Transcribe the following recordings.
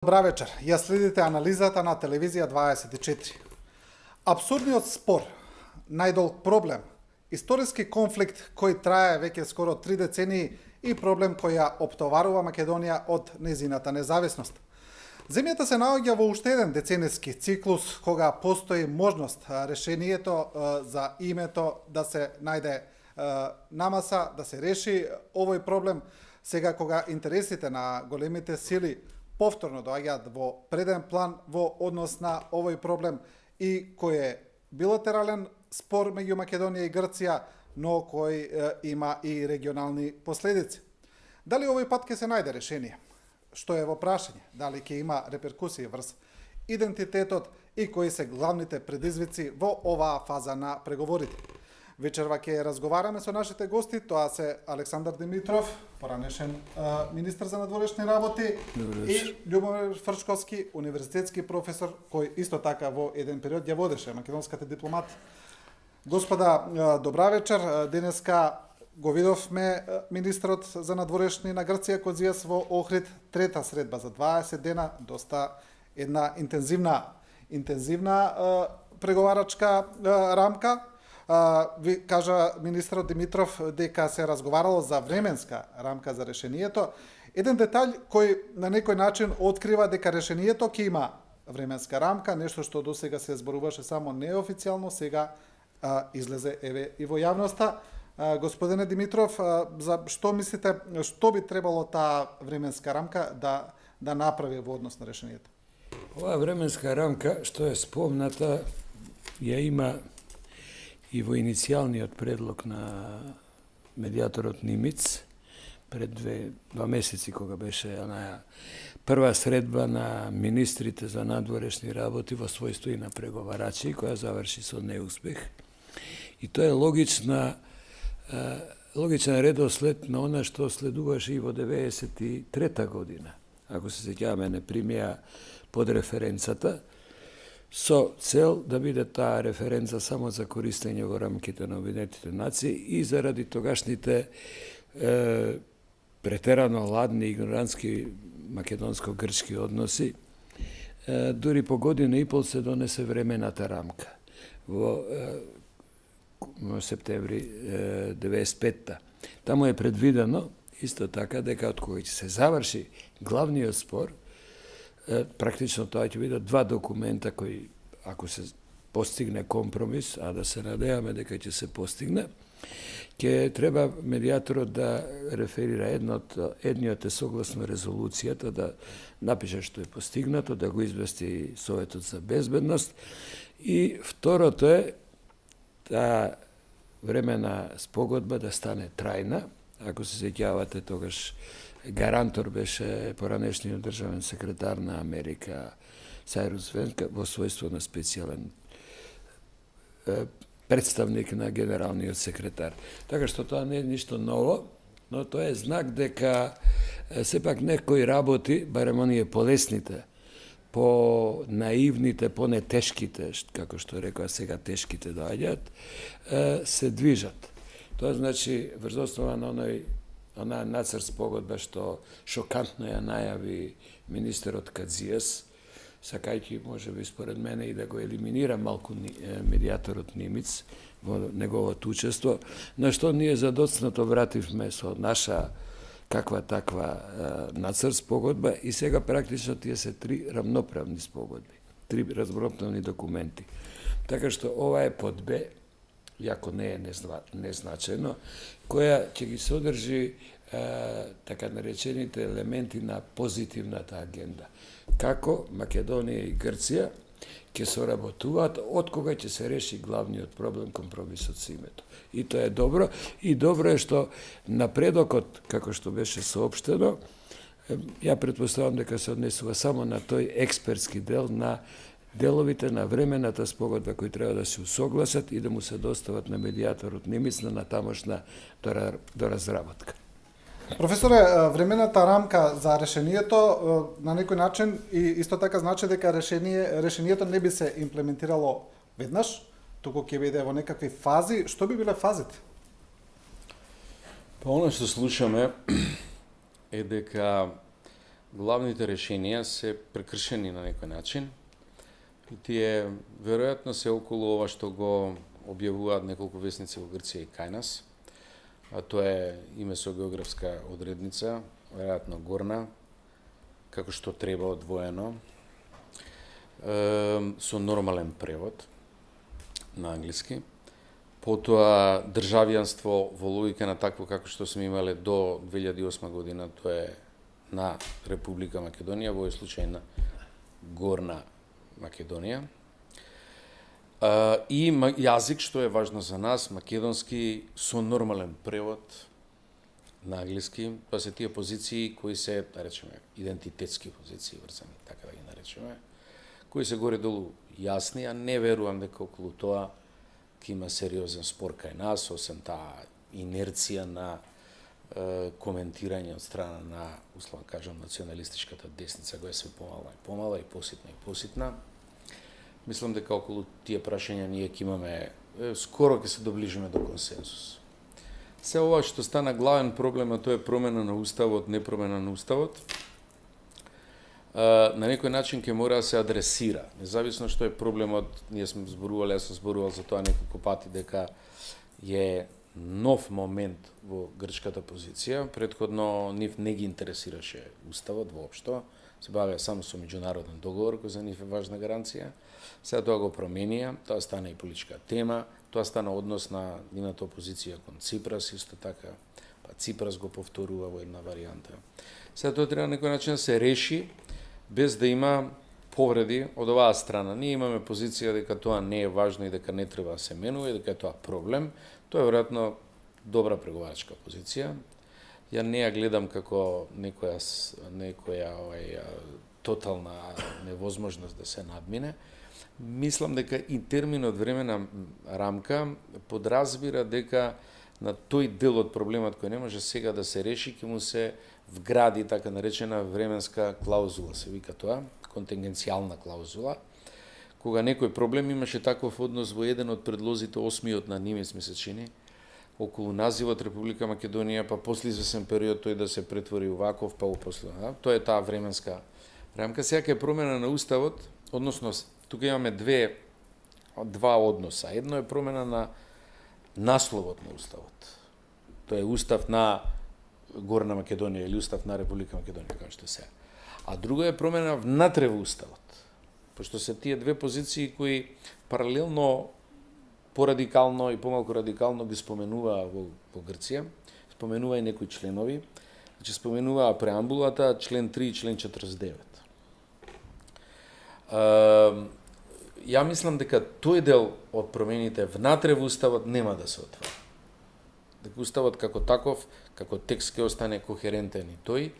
Добра вечер. Ја следите анализата на телевизија 24. Абсурдниот спор, најдолг проблем, историски конфликт кој трае веќе скоро 3 децении и проблем кој ја оптоварува Македонија од незината независност. Земјата се наоѓа во уште еден децениски циклус кога постои можност решението за името да се најде намаса, да се реши овој проблем, сега кога интересите на големите сили повторно доаѓаат во преден план во однос на овој проблем и кој е билатерален спор меѓу Македонија и Грција, но кој има и регионални последици. Дали овој пат ќе се најде решение? Што е во прашање? Дали ќе има реперкусии врз идентитетот и кои се главните предизвици во оваа фаза на преговорите? Вечерва ќе разговараме со нашите гости, тоа се Александар Димитров, поранешен министар за надворешни работи, и Љубомир Фрчковски, универзитетски професор, кој исто така во еден период ја водеше македонската дипломатија. Господа, добра вечер. Денеска го видовме министрот за надворешни на Грција Козијас во Охрид, трета средба за 20 дена, доста една интензивна преговарачка рамка. Ви кажа министрот Димитров дека се разговарало за временска рамка за решението. Еден детаљ кој на некој начин открива дека решението ќе има временска рамка, нешто што досега се зборуваше само неофицијално, сега излезе еве и во јавноста. Господине Димитров, за што мислите, што би требало таа временска рамка да направи во однос на решението? Ова временска рамка, што е спомната, ја има и во иницијалниот предлог на медијаторот Нимиц пред два месеци, кога беше прва средба на министрите за надворешни работи во својство и на преговарачи, која заврши со неуспех. И тоа е логичен редослед на она што следуваше и во 93 година. Ако се сеќаваме, не примија под референцата, со цел да биде таа референца само за користење во рамките на Обединетите нации и заради тогашните претерано ладни и игнорантски македонско-грчки односи, дури по година и пол се донесе времената рамка во септември 95-та. Таму е предвидено исто така дека од кога ќе се заврши главниот спор, практично тоа ќе бидат два документа кои, ако се постигне компромис, а да се надеваме дека ќе се постигне, ќе треба медијаторот да реферира едниот е согласно резолуцијата, да напише што е постигнато, да го извести Советот за безбедност, и второто е таа времена спогодба да стане трајна. Ако се сеќавате, тогаш гарантор беше поранешниот државен секретар на Америка Сајрус Венка во својство на специјален представник на генералниот секретар. Така што тоа не е ништо ново, но тоа е знак дека сепак некои работи, барем оние полесните, по-наивните, по-нетешките, како што рекоа сега тешките доаѓаат, се движат. Тоа значи врз основа на онаа нацрт спогодба што шокантно ја најави министерот Кадзијас, сакајќи можеби според мене и да го елиминира малку медијаторот Нимиц во неговото учество, на што ние задоцнато вративме со наша каква таква нацрт спогодба и сега практично тие се три рамноправни спогодби, три рамноправни документи. Така што ова е под Б, иако не е незначено, која ќе ги содржи така наречените елементи на позитивната агенда. Како Македонија и Грција ќе соработуваат од кога ќе се реши главниот проблем, компромисот со името. И тоа е добро. И добро е што напредокот, како што беше соопштено, ја претпоставам дека се однесува само на тој експертски дел на деловите на времената спогодба кои треба да се усогласат и да му се достават на медијаторот Нимиц на натамошна доразработка. Професоре, времената рамка за решението на некој начин и исто така значи дека решението не би се имплементирало веднаш, туку ќе биде во некакви фази. Што би биле фазите? Па она што слушаме е дека главните решенија се прекршени на некој начин. И тие веројатно се околу ова што го објавуваат неколку весници во Грција и кај нас. А тоа е име со географска одредница, веројатно горна, како што треба одвоено, со нормален превод на англиски. Потоа државјанство во логика на такво како што сме имале до 2008 година, тоа е на Република Македонија, во овој случај на Горна Македонија. И јазик, што е важно за нас, македонски со нормален превод на англиски. Тоа се тие позиции кои се, да речеме, идентитетски позиции, врзани, така да ги наречеме, кои се горе-долу јасни, а не верувам дека околу тоа ќе има сериозен спор кај нас, освен таа инерција на коментирање од страна на, условно кажам, националистичката десница, која е све помала и помала и поситна. Мислам дека околу тие прашања ние ќе имаме, скоро ќе се доближиме до консенсус. Се ова што стана главен проблем, а тоа е промена на уставот, не промена на уставот, на некој начин ќе мора да се адресира. Независно што е проблемот, ние сме зборувале, јас сум зборувал за тоа неколку пати, дека е нов момент во грчката позиција. Предходно нив не ги интересираше уставот воопшто, се бавеа само со меѓународен договор, кој за нив е важна гаранција. Сега тоа го променија, тоа стана и политичка тема, тоа стана однос на нивната опозиција кон Ципрас, исто така, па Ципрас го повторува во една варијанта. Сега тоа треба на некој начин да се реши, без да има повреди од оваа страна. Ние имаме позиција дека тоа не е важно и дека не треба да се менува и дека е тоа проблем. Тоа е веројатно добра преговарачка позиција. Ја не ја гледам како некоја тотална невозможност да се надмине. Мислам дека и терминот времена рамка подразбира дека на тој дел од проблемот кој не може сега да се реши, ќе му се вгради така наречена временска клаузула, се вика тоа, контингенцијална клаузула. Кога некој проблем имаше таков однос во еден од предлозите, 8-миот на Нимец ми се чини, околу називот Република Македонија, па после извесен период тој да се претвори ваков, па после. Тоа е таа временска рамка. Сега ќе промена на уставот, односно тука имаме два односа. Едно е промена на насловот на уставот. Тоа е устав на Горна Македонија или устав на Република Македонија, како што се. А друго е промена внатре во уставот. Пошто се тие две позиции кои паралелно порадикално и помалку радикално ги споменуваа во Грција, споменува и некои членови, значи споменуваа преамбулата, член 3 и член 49. Ја мислам дека тој дел од промените внатре во уставот нема да се отвори. Дека уставот како таков, како текст ќе остане кохерентен и тој,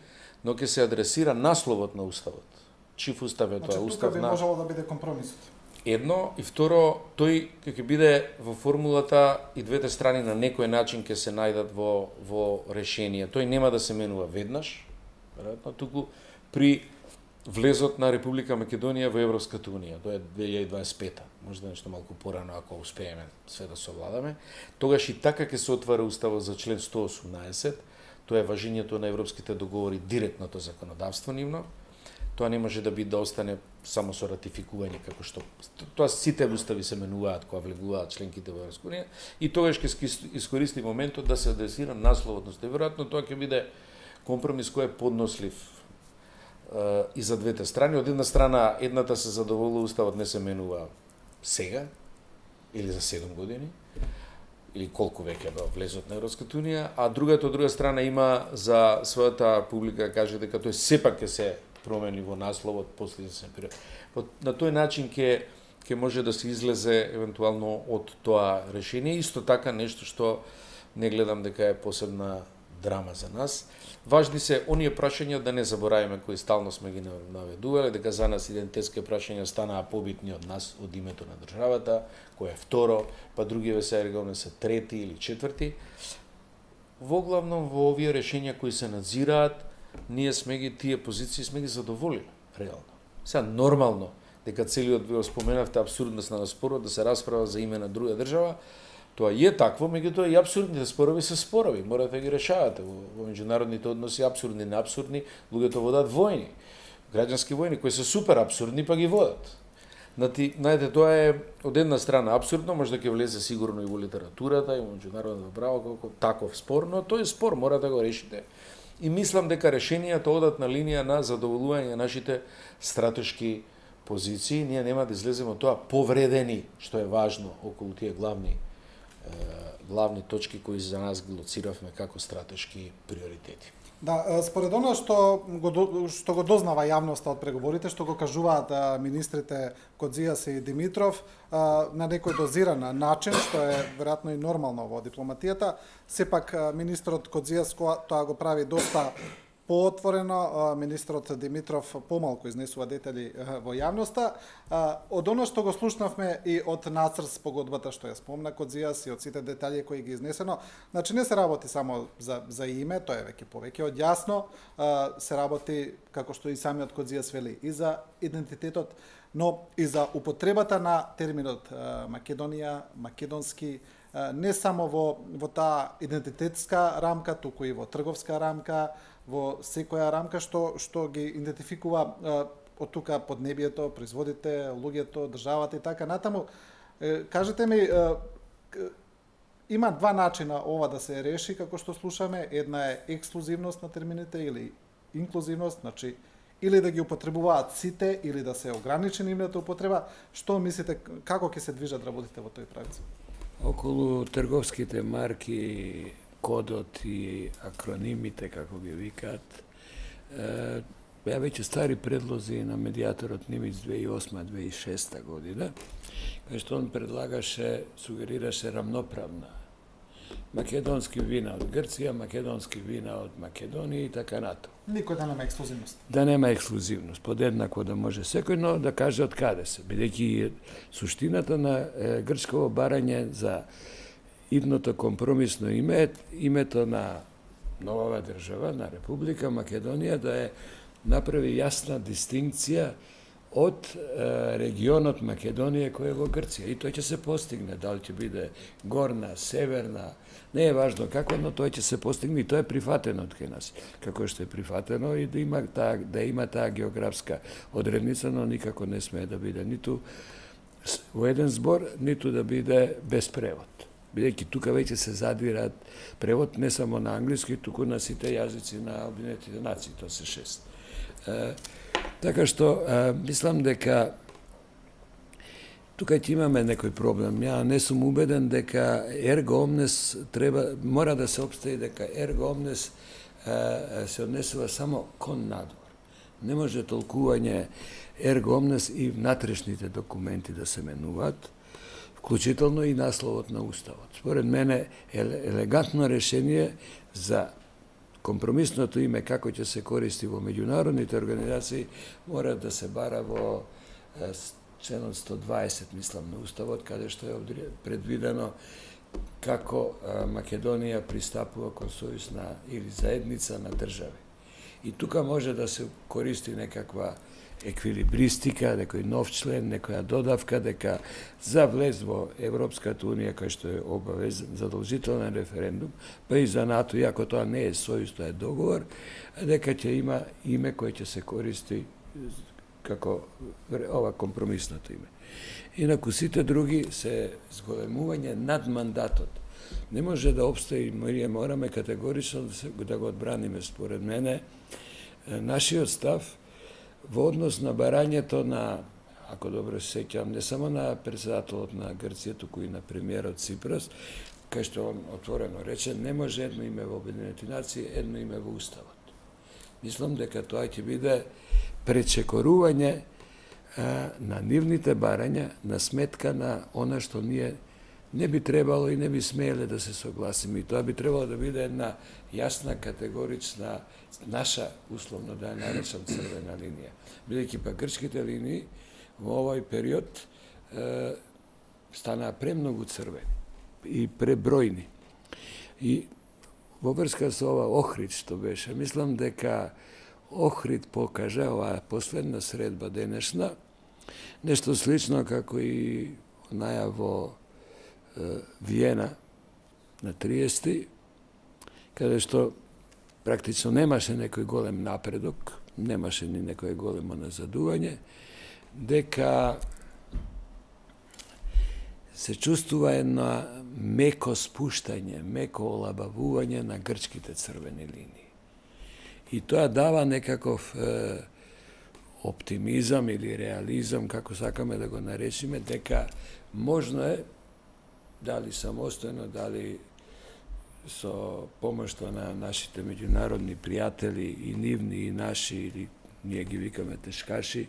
но ќе се адресира насловот на уставот. Чив устав е тоа? Значи, Устав тука би на можело да биде компромисот. едно и второ, тој ќе биде во формулата и двете страни на некој начин ќе се најдат во решение. Тој нема да се менува веднаш, веројатно, туку при влезот на Република Македонија во Европската унија, тоа е 2025-та, можда нешто малку порано ако успееме све да совладаме. Тогаш и така ќе се отвара уставот за член 118, тоа е важењето на европските договори, директното законодавство нивно. Тоа не може да биде да остане само со ратификување, како што тоа сите устави се менуваат кога влегуваат членките во Европската унија, и тогаш ќе искористи моментот да се адресира насловот, односно веројатно тоа ќе биде компромис кој е поднослив и за двете страни. Од една страна, едната се задоволува, уставот не се менува сега, или за 7 години, или колку веќе до влезот на Европската унија, а другата од друга страна има за својата публика, каже дека тој сепак ќе се промени во насловот после извесен период. На тој начин ќе може да се излезе евентуално од тоа решение. Исто така нешто што не гледам дека е посебна драма за нас. Важни се оние прашања, да не забораваме, кои стално сме ги наведувале, дека за нас идентитетски прашања станаа побитни од нас, од името на државата, кој е второ, па другиве се регулно се трети или четврти. Воглавном во овие решенја кои се надзираат, ние сме ги тие позиции сме ги задоволили реално. Сега нормално дека целиот ви споменавте абсурдност на спорот да се расправа за име на друга држава, Тоа е такво, меѓутоа и апсурдните спорови се спорови, морате да ги решавате. Во меѓународните односи апсурдни, неапсурдни, луѓето водат војни, граѓански војни кои се супер апсурдни, па ги водат. Знаете, тоа е од една страна апсурдно, може да ќе влезе сигурно и во литературата, и во меѓународното право како таков спор, но тој спор мора да го решите. И мислам дека решенијата одат на линија на задоволување нашите стратешки позиции. Ние нема да излеземе од тоа повредени, што е важно околу тие главни точки кои за нас ги лоциравме како стратешки приоритети. Да, според она што го дознава јавноста од преговорите, што го кажуваат министрите Кодзијас и Димитров, на некој дозиран начин, што е веројатно и нормално во дипломатијата, сепак министрот Кодзијас тоа го прави доста поотворено, министрот Димитров помалку изнесува детали во јавноста. Од оно што го слушнавме и од нацрт спогодбата што ја спомна Кодзијас и од сите детали кои ги изнесено, значи не се работи само за име, тоа е повеќе од јасно, се работи, како што и самиот Кодзијас вели, и за идентитетот, но и за употребата на терминот Македонија, македонски, не само во таа идентитетска рамка, туку и во трговска рамка, во секоја рамка што ги идентификува од тука поднебието, производите, луѓето, државата и така натаму. Кажете ми, има два начина ова да се реши, како што слушаме. Една е ексклузивност на термините или инклузивност, значи или да ги употребуваат сите, или да се ограничи нивната употреба. Што мислите, како ќе се движат работите во тој правец? Околу трговските марки, кодот и акронимите, како ги викаат, беа веќе стари предлози на медијаторот Нимиц 2008-2006 година, кај што он предлагаше, сугерираше рамноправна. Македонски вина од Грција, македонски вина од Македонија и така натаму. Никој да нема ексклузивност. Да нема ексклузивност, подеднакво да може секој, но да каже од каде се, бидејќи суштината на грчково барање за идното компромисно име, името на новава држава, на Република Македонија, да е направи јасна дистинкција од регионот Македонија кој е во Грција. И тој ќе се постигне, дали ќе биде горна, северна, не е важно како, но тој ќе се постигне и тоа е прифатено од кај нас. Како што е прифатено и да има таа географска одредница, но никако не смее да биде ниту во еден збор, ниту да биде без превод. Бидејќи тука веќе се задвираат превод не само на англиски, туку на сите јазици на Обединетите нации, тоа се 6. Така што, мислам дека тука ќе имаме некој проблем. Ја не сум убеден дека ерго омнес мора да се обстои дека ерго омнес се однесува само кон надвор. Не може толкување ерго омнес и внатрешните документи да се менуваат, вклучително и насловот на Уставот. Според мене елегантно решение за компромисното име како ќе се користи во меѓународните организации мора да се бара во членот 120, мислам, на Уставот, каде што е предвидено како Македонија пристапува кон сојузна или заедница на држави. И тука може да се користи некаква еквилибристика, некој нов член, некоја додавка, дека за влез во Европската Унија, кај што е обавезен, задолжителен референдум, па и за НАТО, иако тоа не е сојуз, тоа е договор, дека ќе има име кој ќе се користи како ова компромисното име. Инаку сите други се зголемување над мандатот. Не може да обстои, ние мораме категорично да го одбраниме, според мене, нашиот став во однос на барањето на, ако добро се сеќавам, не само на председателот на Грција, туку и на премиерот Ципрас, кај што он отворено рече, не може едно име во Обединетите нации, едно име во Уставот. Мислам дека тоа ќе биде пречекорување на нивните барања на сметка на она што ние не би требало и не би смееле да се согласиме. И тоа би требало да биде една јасна, категорична, наша, условно да ја наречам, црвена линија. Бидејќи па грчките линии во овој период станаа премногу црвени и пребројни. И во врска со ова Охрид што беше, мислам дека Охрид покажа оваа последна средба денешна, нешто слично како и најаво Vijena na 30. Каде што практично немаше некој голем напредок, немаше ни некој големо назадување, дека се чувствува една меко спуштање, меко олабавување на грчките црвени линии. И тоа дава некаков оптимизам или реализам, како сакаме да го наречиме, дека можно е, дали самостојно, дали со помоштва на нашите меѓународни пријатели и нивни и наши, или ние ги викаме тешкаши,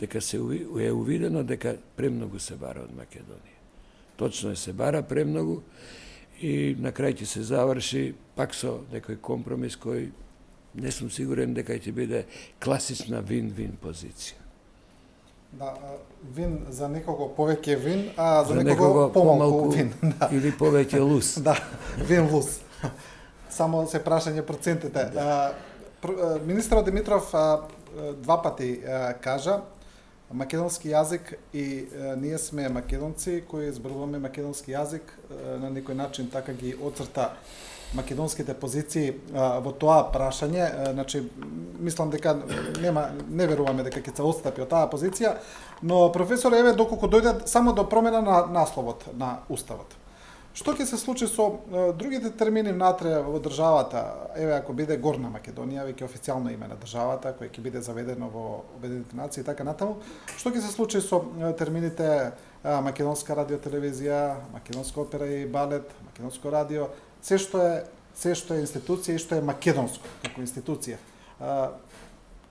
дека се е увидено дека премногу се бара од Македонија. Точно е, се бара премногу и на крај ќе се заврши пак со некој компромис кој не сум сигурен дека ќе биде класична вин-вин позиција. Да, вин за некого повеќе вин, а за некого помалку вин. Да. Или повеќе лус. Да, вин лус. Само се прашање процентите. Министрот Димитров два пати кажа македонски јазик и ние сме македонци кои зборуваме македонски јазик, на некој начин така ги оцрта македонските позиции во тоа прашање. Значи, мислам дека не веруваме дека ќе се отстапи од таа позиција, но професор, еве, доколку дојдат само до промена на насловот на Уставот. Што ќе се случи со другите термини внатре во државата? Еве, ако биде Горна Македонија, веќе официјално име на државата, кој ќе биде заведено во Обединетите нации и така натаму, што ќе се случи со термините македонска радиотелевизија, македонска опера и балет, македонско радио, се што е институција и што е македонско како институција?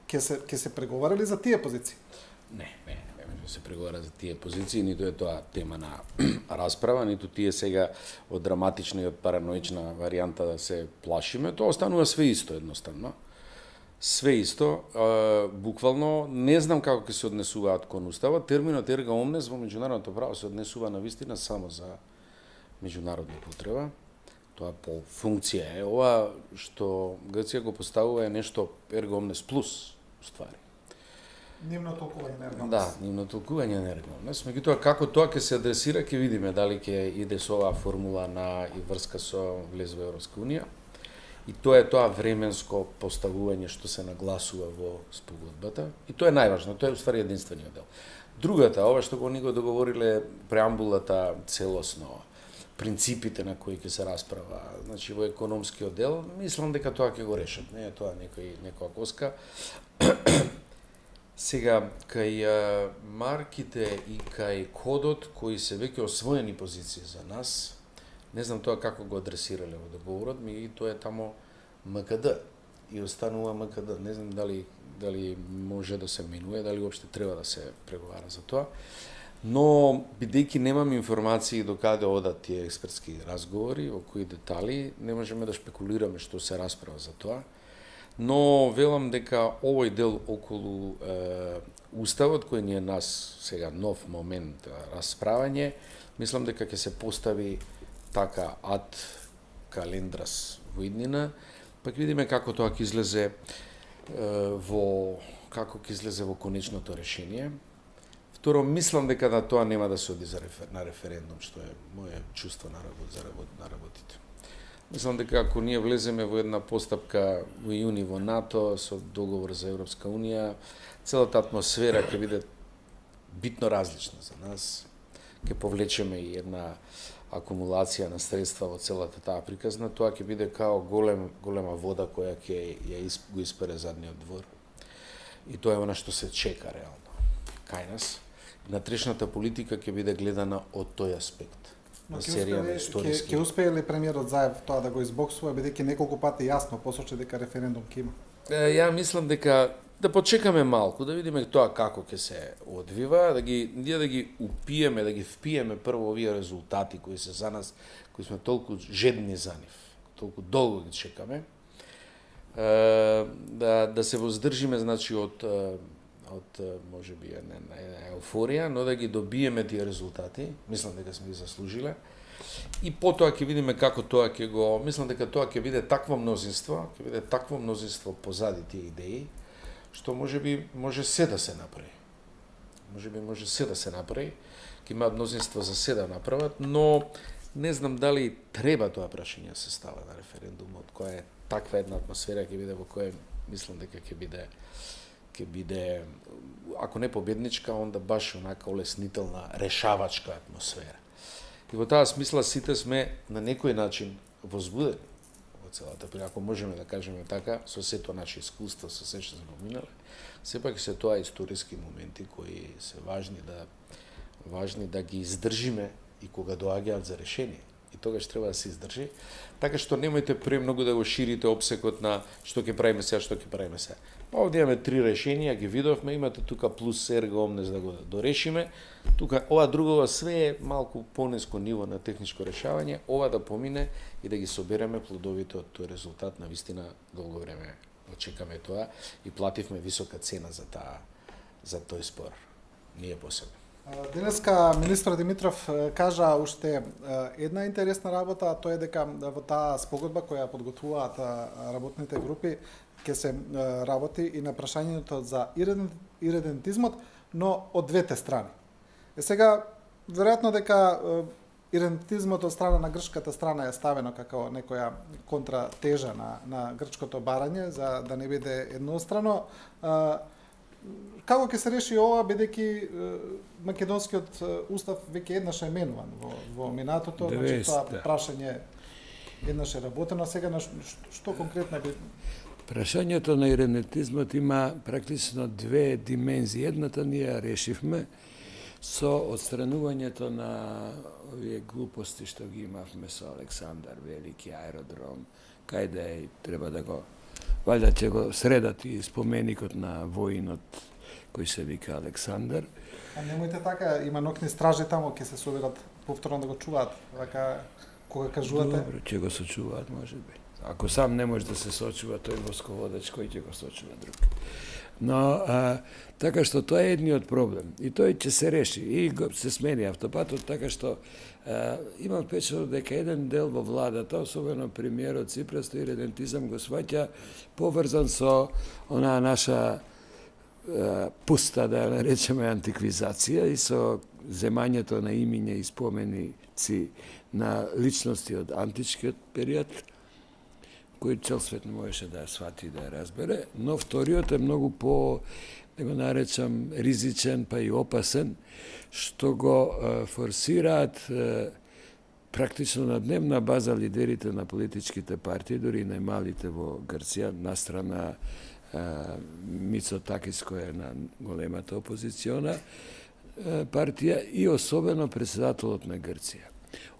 Ќе се преговарали за тие позиции? Не се преговара за тие позиции, ниту е тоа тема на расправа, ниту тие сега од драматична и од параноична варијанта да се плашиме, тоа останува све исто едноставно. Све исто, буквално, не знам како ќе се однесуваат кон Уставот, терминот erga omnes во меѓународното право се однесува на вистина само за меѓународна потреба. Тоа по функција е. Ова што Грција го поставува е нешто erga omnes плюс, уствари. Нивно толкување на erga omnes. Да, нивно толкување на erga omnes. Меѓутоа, како тоа ќе се адресира, ќе видиме дали ќе иде со оваа формула на и врска со влез во Европска унија. И тоа е тоа временско поставување што се нагласува во спогодбата. И тоа е најважно, тоа е уствари единствениот дел. Другата, ова што го ни го договориле преамбулата целосно, принципите на кои ќе се расправа, значи во економскиот дел, мислам дека тоа ќе го решат, не е тоа некоја коска. Сега, кај марките и кај кодот, кои се веќе освоени позиции за нас, не знам тоа како го адресирале во договорот, ми тоа е тамо МКД и останува МКД. Не знам дали може да се минуе, дали уопште треба да се преговара за тоа. Но, бидејќи немам информации до каде одат тие експертски разговори, во кои детали, не можеме да шпекулираме што се расправа за тоа. Но велам дека овој дел околу Уставот, кој ни е нас сега нов момент расправање, мислам дека ќе се постави така ад календрас во иднина, па ќе видиме како тоа ќе излезе во конечното решение. Второ, мислам дека на тоа нема да се оди на референдум, што е моје чувство на работите. Мислам дека ако ние влеземе во една постапка во јуни во НАТО со договор за Европска унија, целата атмосфера ќе биде битно различна за нас. Ќе повлечеме и една акумулација на средства во целата таа приказна, тоа ќе биде као голема вода која ќе го испере задниот двор. И тоа е она што се чека реално кај нас. Внатрешната политика ќе биде гледана од тој аспект. Но ќе успее ли премиерот Заев тоа да го избоксува, бидејќи неколку пати јасно посочи дека референдум ќе има? Ја мислам дека да почекаме малку, да видиме тоа како ќе се одвива, ние да ги упиеме, да ги впиеме прво овие резултати кои се за нас, кои сме толку жедни за нив, толку долго ги чекаме. Да се воздржиме, значи, од можеби една еуфорија, но да ги добиеме тие резултати, мислам дека сме ги заслужиле. И потоа ќе видиме како тоа ќе го, мислам дека тоа ќе биде такво мнозинство позади тие идеи, што можеби може се да се направи. Можеби може се да се направи, ќе имаат мнозинство за се да направат, но Не знам дали треба тоа прашање се става на референдумот, која е таква една атмосфера ќе биде во која мислам дека ќе биде ако не победничка, онда баш онака олеснителна, решавачка атмосфера. И во таа смисла сите сме на некој начин возбудени во целата прилика, ако можеме да кажеме така, со сето наше искуство, со се што сме поминале, сепак се тоа историски моменти кои се важни да ги издржиме и кога доаѓаат за решение. И тогаш треба да се издржи, така што немојте премногу да го ширите опсекот на што ќе правиме сега, што ќе правиме сега. Па овде имаме 3 решенија, ги видовме, имате тука плюс ерго омнес да го дорешиме. Тука ова другова све е малку пониско ниво на техничко решавање, ова да помине и да ги собереме плодовите од тој резултат. Навистина долго време очекаме тоа и плативме висока цена за тој спор. Ние посебно. Денеска министр Димитров кажа уште една интересна работа, а тоа е дека во таа спогодба која подготвуваат работните групи ќе се работи и на прашањето за иридентизмот, но од двете страни. Сега, веројатно дека иридентизмот од страна на грчката страна е ставено како некоја контратежа на грчкото барање, за да не биде еднострано. Како ќе се реши ова, бидејќи македонскиот устав веќе еднаш е менуван во минатото, значи тоа прашање еднаш е работено, сега на што конкретно би... Прашањето на иридентизмот има практично две димензии. Едната ние ја решивме со отстранувањето на овие глупости што ги имавме со Александар Велики, аеродром, кај да е, треба да го валјда ќе го средат и споменикот на воинот кој се вика Александар. А немојте така, има нокни стражи таму, ќе се соберат повторно да го чуваат, така кога кажувате. Добро, ќе го сочуваат можеби. Ако сам не може да се сочува тој восководач, кој ќе го сочува друг. Но, така што тоа е едниот проблем. И тој ќе се реши. И се смени автопатот, така што имам впечаток дека еден дел во владата, особено премиерот Ципрас, тој иридентизам го сваќа поврзан со онаа наша пуста, да ја наречеме, антиквизација и со земањето на имиња и споменици на личности од античкиот период, кој цел свет не можеше да ја свати и да ја разбере, но вториот е многу по, да го наречам, ризичен, па и опасен, што го форсираат практично на дневна база лидерите на политичките партии, дури и најмалите во Грција, настрана Мицотакис, која е на големата опозициона партија, и особено председателот на Грција.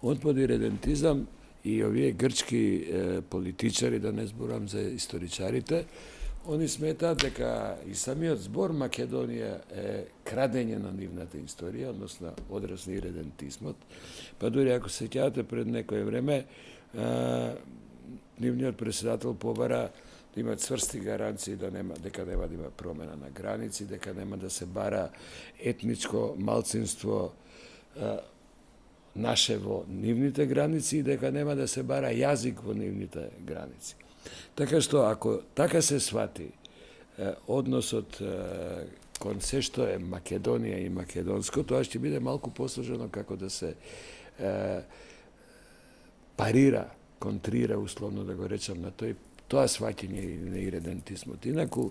Он под иридентизам и овие грчки политичари, да не зборам за историчарите, они сметаат дека и самиот збор Македонија е крадење на нивната историја, односно одраз на иридентизмот. Па дури ако се сеќавате пред некое време, нивниот председател побара да има цврсти гаранции дека нема да има промена на граници, дека нема да се бара етничко малцинство наше во нивните граници и дека нема да се бара јазик во нивните граници. Така што, ако така се свати односот кон се што е Македонија и македонско, тоа ќе биде малку посложено како да се парира, контрира, условно да го речам, на тоа сваќање на иридентизмот. Инаку,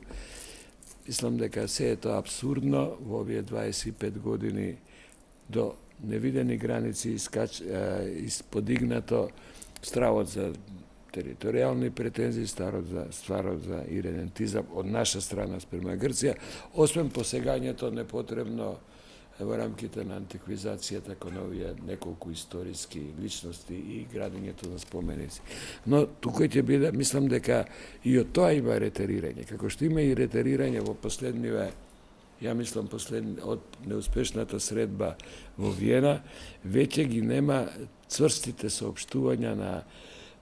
мислам дека се е тоа абсурдно во овие 25 години до невидени граници исподигнато стравот за територијални претензии, стварот за иридентизам од наша страна спрема Грција, освен посегањето непотребно во рамките на антиквизацијата кон овие неколку историски личности и градењето на споменици. Но тука ќе биде, мислам дека и од тоа има ретерирање, како што има и ретерирање во последниве, ја мислам од неуспешната средба во Виена, веќе ги нема цврстите соопштувања на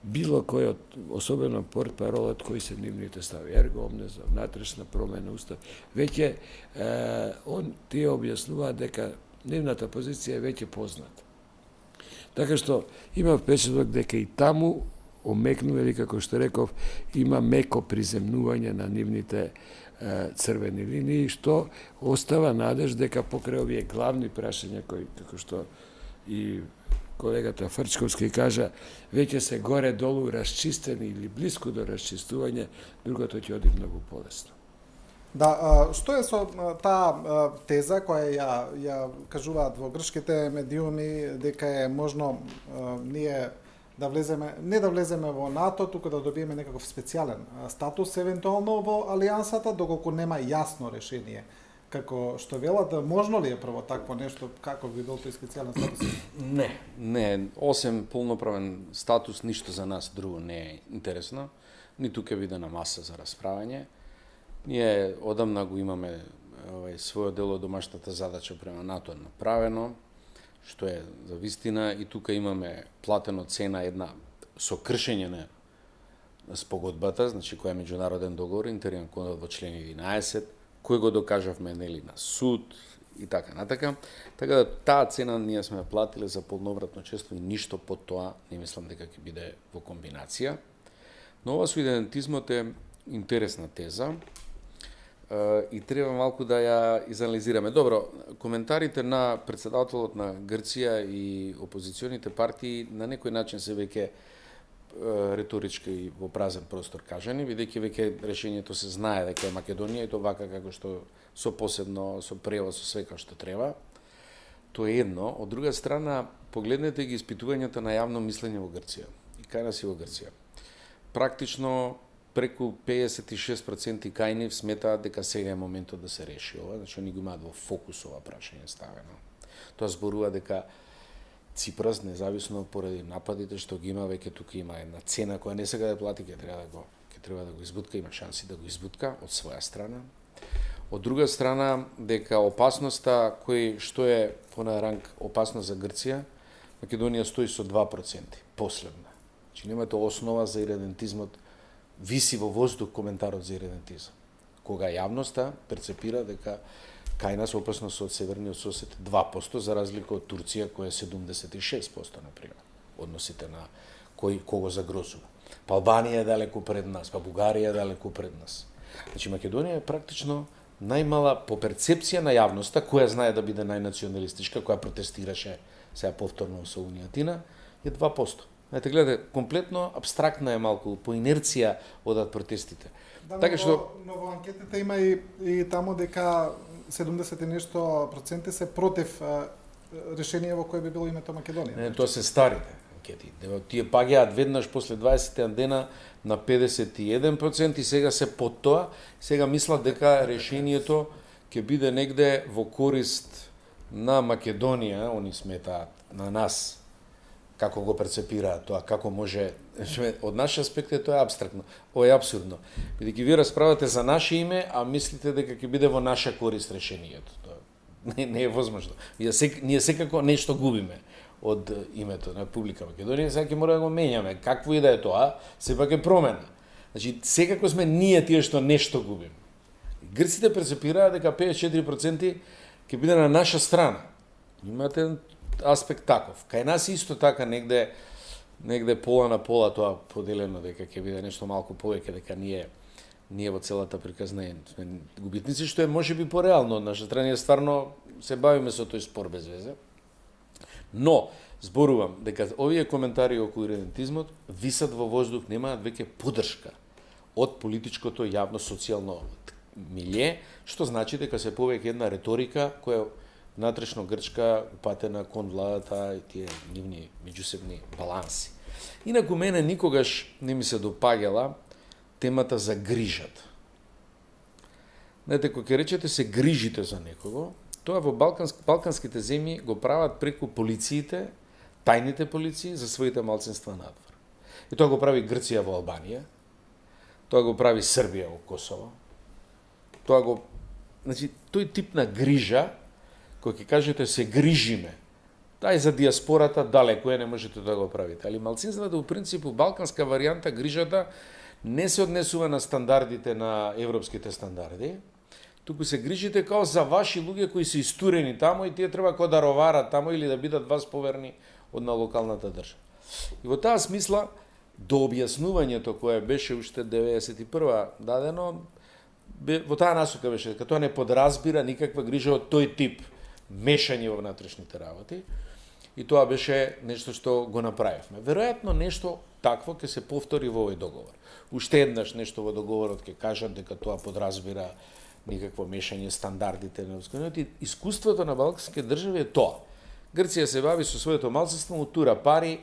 било кој од, особено портпаролот, кои се нивните стави, ерго омнес, внатрешна промена устав, веќе тие објаснуваат дека нивната позиција е веќе позната. Така што има впечаток дека и таму омекнува, или како што реков, има меко приземнување на нивните црвени линии, што остава надеж дека покрај овие главни прашања кои, како што и колегата Фрчковски кажа, веќе се горе-долу расчистени или близко до расчистување, другото ќе оди многу полесно. Да, што е со таа теза која ја кажуваат во грчките медиуми дека е можно ние да влеземе, не да влеземе во НАТО, туку да добиеме некаков специјален статус евентуално во алијансата, доколку нема јасно решение. Како што велат, можно ли е прво такво нешто, како би бил тој специјален статус? Не, осем полноправен статус, ништо за нас друго не е интересно, ниту ќе биде на маса за расправање. Ние одамна го имаме својот дел од домашната задача према НАТО направено, што е за вистина, и тука имаме платено цена една со кршење на спогодбата, значи која е меѓународен договор, интерен кодот во член 11, кој го докажавме нели на суд и така натака. Така да таа цена ние сме платиле за полновратно членство и ништо под тоа не мислам дека ќе биде во комбинација. Но ова со идентизмот е интересна теза и треба малку да ја изанализираме. Добро, коментарите на председателот на Грција и опозиционите партии на некој начин се веќе реторички и во празен простор кажани, бидејќи веќе решението се знае дека е Македонија и тоа вака како што со посебно, со превоз, со све како што треба. Тоа е едно. Од друга страна, погледнете ги испитувањата на јавно мислење во Грција. И кај нас и во Грција. Практично преку 56% кај нив сметаат дека сега е моментот да се реши ова, значи они го имаат во фокус ова прашање ставено. Тоа зборува дека Ципрас, независно поради нападите што ги има, веќе тука има една цена која не сега да плати, ќе треба да го избутка, има шанси да го избутка од своја страна. Од друга страна, дека опасноста што е на ранг опасност за Грција, Македонија стои со 2% последна. Значи немате основа за иредентизмот, виси во воздух коментарот за иредентизам. Кога јавноста перцепира дека кај нас опасност од северниот сосед 2%, за разлика од Турција која е 76%, например, односите на кого загрозува. Па Албанија е далеку пред нас, па Бугарија е далеку пред нас. Значи Македонија е практично најмала по перцепција на јавноста, која знае да биде најнационалистичка, која протестираше сега повторно со Унијатина, е 2%. Знаете, гледате, комплетно абстрактна е малку, по инерција одат протестите. Да, така што во анкетите има и таму дека 70 и нешто проценти се против решение во кое би било името Македонија. Не, тоа се старите анкети. Тие паѓаат веднаш после 20 дена на 51% и сега се под тоа. Сега мислат дека решението ќе биде негде во корист на Македонија, они сметаат на нас, како го перцепираат тоа, како може, од наш аспект тоа е абстрактно, ова е абсурдно. Бидејќи вие расправате за наше име, а мислите дека ќе биде во наша корист решението. Тоа не е возможно. Ние секако нешто губиме од името на Република Македонија, сега ќе мора да го менјаме. Какво и да е тоа, сепак е промена. Значи, секако сме ние тие што нешто губиме. Грците перцепираат дека 54% ќе биде на наша страна. Имате аспект таков. Кај нас исто така негде пола на пола тоа поделено, дека ќе биде нешто малку повеќе, дека ние во целата приказна сме губитници, што е можеби пореално од наша страна. Ние стварно се бавиме со тој спор без везе. Но зборувам дека овие коментари околу иредентизмот висат во воздух, немаат веќе поддршка од политичкото јавно социјално милје, што значи дека се повеќе една реторика која натрешно грчка упатена кон владата и тие нивни меѓусебни баланси. Инаку мене никогаш не ми се допаѓала темата за грижата. Знаете, кога ќе речете се грижите за некого, тоа во балканските земји го прават преку полициите, тајните полиции за своите малцинства надвор. И тоа го прави Грција во Албанија, тоа го прави Србија во Косово. Значи, тој тип на грижа, кој ќе кажете се грижиме, тај за диаспората далеко е, не можете да го правите. Али малцинствата, у принципу, балканска варијанта, грижата не се однесува на стандардите, на европските стандарди, туку се грижите као за ваши луѓе кои се истурени тамо и тие треба кој да роварат тамо или да бидат вас поверни од на локалната држава. И во таа смисла, до објаснувањето кое беше уште 91 дадено, во таа насока беше дека тоа не подразбира никаква грижа од тој тип мешање во внатрешните работи. и тоа беше нешто што го направивме. Веројатно нешто такво ќе се повтори во овој договор. Уште еднаш нешто во договорот ќе кажат дека тоа подразбира никакво мешање стандардите на Европскиот и искуството на балканските држави е тоа. Грција се бави со своето малцинство, утура пари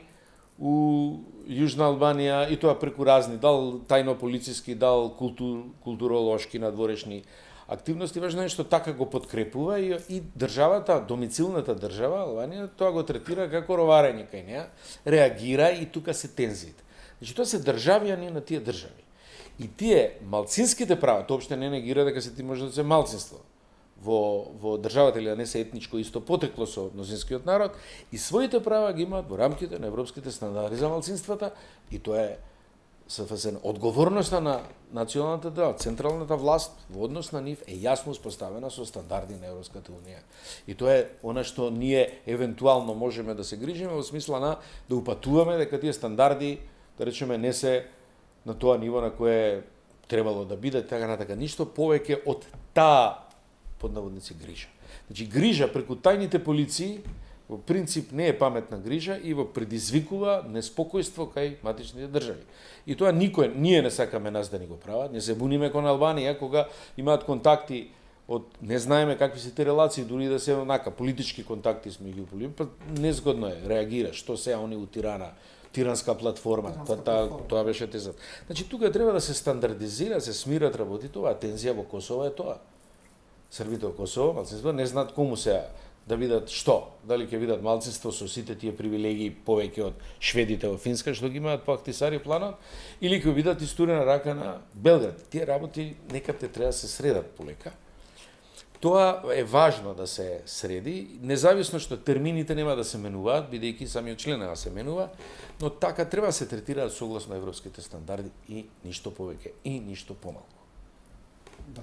у Јужна Албанија и тоа преку разни, дал тајно полициски, дал културолошки надворешни активности. Важно е што така го подкрепува и државата, домицилната држава, Албанија, тоа го третира како роварење кај неа, реагира и тука се тензиите. Значи, тоа се државјани на тие држави. И тие малцинските права, тоа опште не негира дека се ти може да се малцинство во државата или да не се етничко исто потекло со мнозинскиот народ и своите права ги имаат во рамките на европските стандарди за малцинствата и тоа е СФСН. Одговорноста на националната држава, централната власт во однос на нив е јасно успоставена со стандарди на Европската унија. И тоа е она што ние евентуално можеме да се грижиме во смисла на да упатуваме дека тие стандарди, да речеме, не се на тоа ниво на кое требало да биде, така натака. Ништо повеќе од таа под наводници грижа. Значи, грижа преку тајните полиции во принцип не е паметна грижа и во предизвикува неспокојство кај матичните држави. И тоа ние не сакаме нас да ни го прават, не се буниме кон Албанија кога имаат контакти од не знаеме какви се те релации, дури да се онака политички контакти меѓу полицијата, па незгодно е, реагира, што се они у Тирана, тиранска платформа, тоа беше тезат. Значи, тука треба да се стандардизира, се смират работите, оваа тензија во Косово е тоа. Србите во Косово, малцинство, не знаат кому се да видат што, дали ќе видат малцинство со сите тие привилегии повеќе од шведите во Финска, што ги имаат по Ахтисари планот, или ќе видат истурена рака на Белград. Тие работи некаде треба да се средат полека. Тоа е важно да се среди, независно што термините нема да се менуваат, бидејќи самиот член нема се менува, но така треба да се третираат согласно европските стандарди и ништо повеќе и ништо помалку. Да.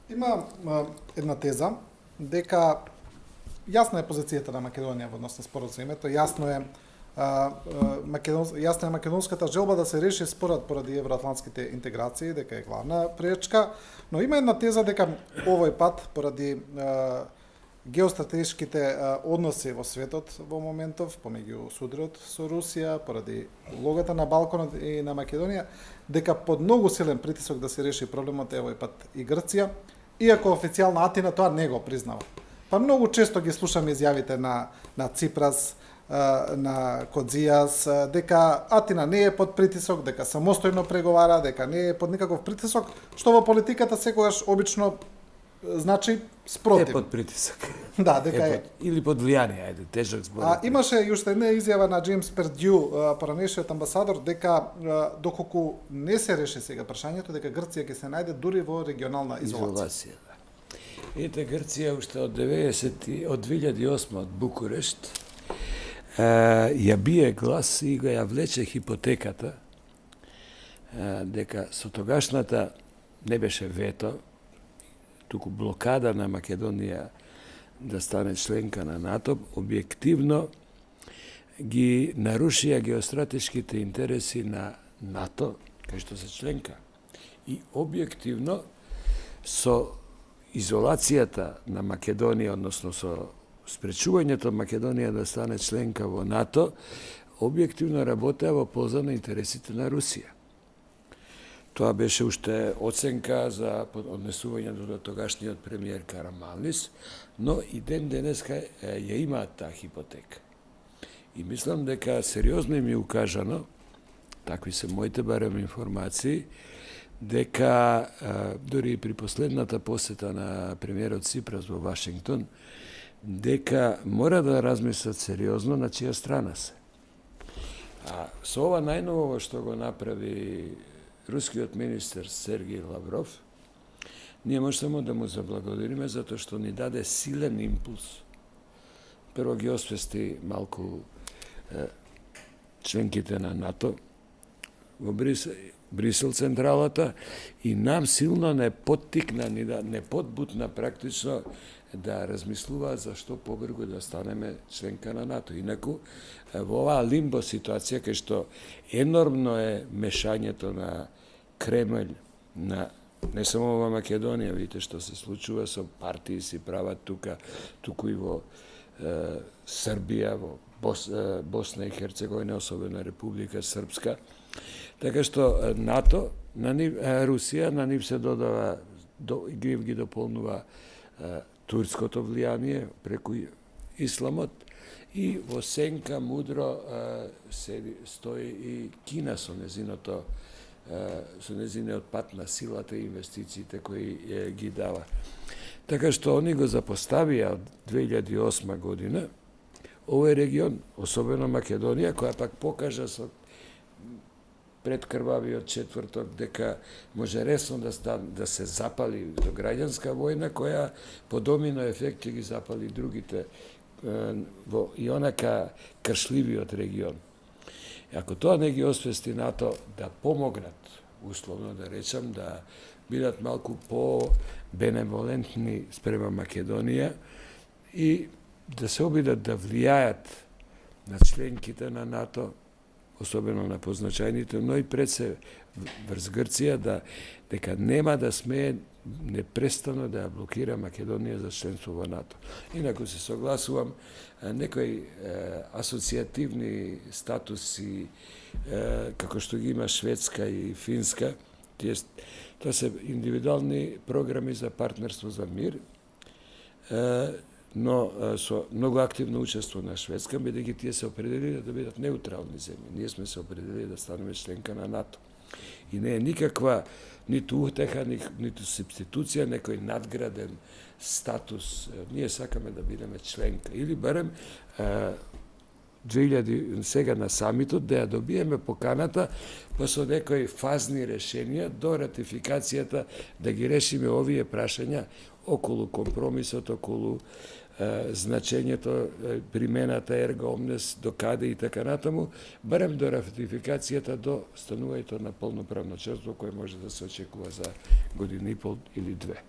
Има една теза дека јасна е позицијата на Македонија во однос на споразумето, јасна е македонската желба да се реши спорот поради евроатлантските интеграции, дека е главна пречка, но има една теза дека овој пат поради геостратешките односи во светот во моментов, помеѓу судрот со Русија, поради улогата на Балканот и на Македонија, дека под многу силен притисок да се реши проблемот е овој пат и Грција, иако официјално Атина тоа не го признава. Па многу често ги слушаме изјавите на Ципрас, на Кодзијас, дека Атина не е под притисок, дека самостојно преговара, дека не е под никаков притисок, што во политиката секогаш обично значи спротив. Е под притисок. Да, дека е. Или под влијание, ајде, тежок збор. Имаше уште една изјава на Джеймс Пердју, поранешниот амбасадор, дека доколку не се реши сега прашањето, дека Грција ќе се најде дури во регионална изолација. Да. Ете, Грција уште од 2008 од Букурешт ја бие глас и ја влече хипотеката дека со тогашната не беше вето, туку блокада на Македонија да стане членка на НАТО, објективно ги нарушија геостратешките интереси на НАТО, кај што се членка. И објективно со изолацијата на Македонија, односно со спречувањето Македонија да стане членка во НАТО, објективно работеа во полза на интересите на Русија. Тоа беше уште оценка за однесувањето до тогашниот премиер Караманлис, но и ден денеска ја имаат таа хипотека. И мислам дека сериозно им е укажано, такви се моите барем информации, дека дори и при последната посета на премиерот Ципрас во Вашингтон, дека мора да размислат сериозно на чија страна се. А со ова најново што го направи рускиот министер Сергеј Лавров, ние може само да му заблагодариме затоа што ни даде силен импулс. Прво ги освести малку членките на НАТО во Брисел централата и нам силно не поттикна, не подбутна практично да размислуваат за што побргу да станеме членка на НАТО. Инаку, во оваа лимбо ситуација, кај што енормно е мешањето на Кремљ, не само во Македонија, видите што се случува со партии си прават тука, туку и во Србија, во Босна и Херцеговина, особено Република Српска. Така што НАТО, Русија, на нив се додава, ги дополнува турското влијание преку исламот, и во сенка мудро стои и Кина со незиниот пат на силата и инвестициите кои ги дава. Така што они го запоставија од 2008 година овој регион, особено Македонија, која пак покажа со предкрвавиот четврток дека може ресно да се запали до граѓанска војна, која по домино ефект ќе ги запали другите во и онака кршливиот регион. И ако тоа не ги освести НАТО да помогнат, условно да речам, да бидат малку по-беневолентни спрема Македонија и да се обидат да влијаат на членките на НАТО, особено на позначајните, но и пред се врз Грција, дека нема да смее непрестано да ја блокира Македонија за членство во НАТО. Инаку се согласувам, некои асоцијативни статуси, како што ги има Шведска и Финска, тоа се индивидуални програми за партнерство за мир, но со многу активно учество на Шведска, бидејќи тие се определили да бидат неутрални земји. Ние сме се определили да станеме членка на НАТО. И не е никаква ниту утеха, ниту субституција, некој надграден статус. Ние сакаме да бидеме членка. Или барем 2000 сега на самитот да ја добиеме поканата, па со некои фазни решенија до ратификацијата да ги решиме овие прашања околу компромисот, околу значењето, примената ерга омнес, до каде и така натаму, барем до ратификацијата, до станувањето на полноправно членство кој може да се очекува за година и пол или две.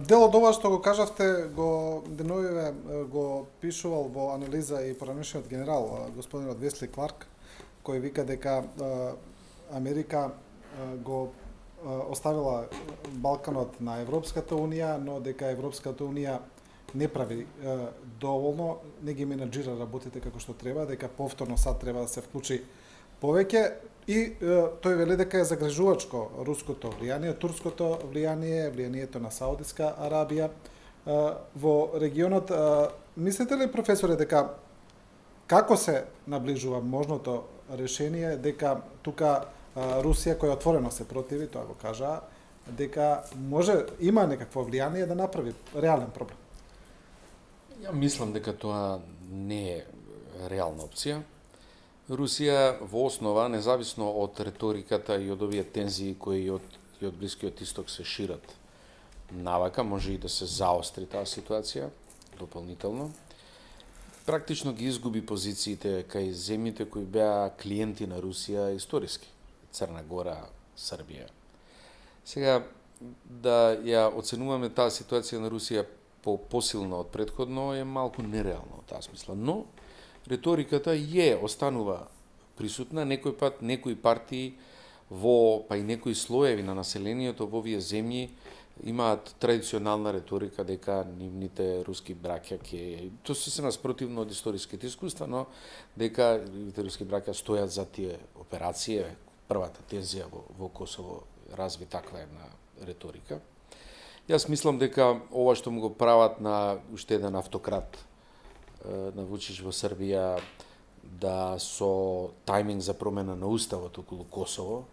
Дел од ова што го кажавте, деновиве го пишувал во анализа и поранешниот генерал, господинот Весли Кларк, кој вика дека Америка го оставила Балканот на Европската Унија, но дека Европската Унија не прави доволно, не ги менаџира работите како што треба, дека повторно сад треба да се вклучи повеќе, и тој вели дека е загрижувачко руското влијание, турското влијание, влијанието на Саудитска Арабија во регионот. Мислите ли, професоре, дека како се наближува можното решение, дека тука Русија, која отворено се противи, тоа го кажа, дека има некакво влијание да направи реален проблем? Ја мислам дека тоа не е реална опција. Русија во основа, независно од реториката и од овие тензии кои од Блискиот Исток се шират навака, може и да се заостри таа ситуација дополнително. Практично ги изгуби позициите кај земјите кои беа клиенти на Русија историски. Црна Гора, Србија. Сега, да ја оценуваме таа ситуација на Русија посилна од предходно е малку нереално од таа смисла, но реториката останува присутна, некој пат некои партии па и некои слоеви на населението во овие земји имаат традиционална реторика дека нивните руски браќа тоа се наспротивно од историските искуства, но дека нивните руски браќа стојат за тие операции. Првата тензија во Косово разви таква една реторика. Јас мислам дека ова што му го прават на уште еден автократ на Вучич во Србија, да со тајминг за промена на уставот околу Косово,